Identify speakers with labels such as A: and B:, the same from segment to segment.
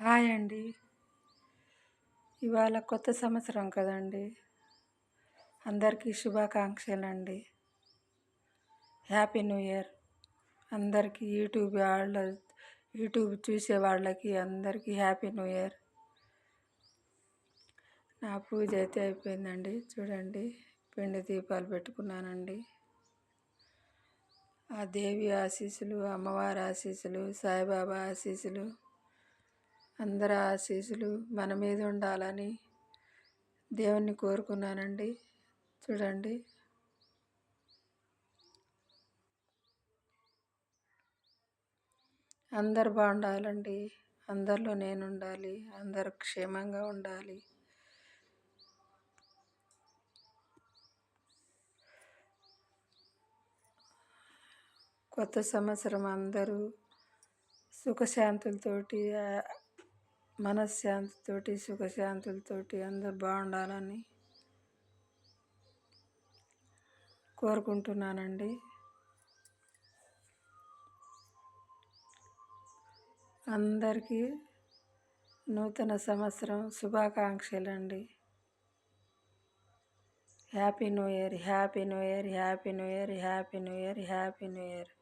A: Hi అండి. ఇవాళ కొత్త సంవత్సరం కదండి. అందరికీ శుభాకాంక్షలండి. Happy new year. అందరికీ యూట్యూబ్ చూసే వాళ్ళకి అందరికీ హ్యాపీ న్యూ ఇయర్. నా పూజ అయితే అయిపోయిందండి. చూడండి, పిండి దీపాలు పెట్టుకున్నానండి. ఆ దేవి ఆశీస్సులు, అమ్మవారి ఆశీస్సులు, సాయిబాబా ఆశీస్సులు, అందరి ఆశీస్సులు మన మీద ఉండాలని దేవుణ్ణి కోరుకున్నానండి. చూడండి, అందరు బాగుండాలండి. అందరిలో నేను ఉండాలి. అందరూ క్షేమంగా ఉండాలి. కొత్త సంవత్సరం అందరూ సుఖశాంతులతోటి, మనశ్శాంతితోటి, సుఖశాంతులతోటి అందరు బాగుండాలని కోరుకుంటున్నానండి. అందరికీ నూతన సంవత్సరం శుభాకాంక్షలండి. Happy new year, happy new year, happy new year, happy new year, happy new year.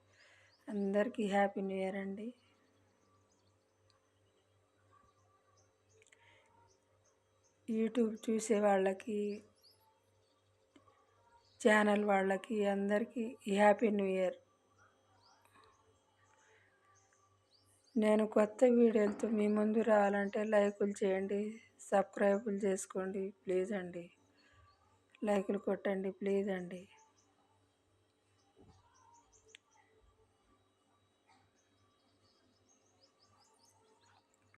A: అందరికీ హ్యాపీ న్యూ ఇయర్ అండి. యూట్యూబ్ చూసే వాళ్ళకి, ఛానల్ వాళ్ళకి అందరికీ హ్యాపీ న్యూ ఇయర్. నేను కొత్త వీడియోలతో మీ ముందు రావాలంటే లైకులు చేయండి, సబ్స్క్రైబులు చేసుకోండి ప్లీజ్ అండి. లైకులు కొట్టండి ప్లీజ్ అండి.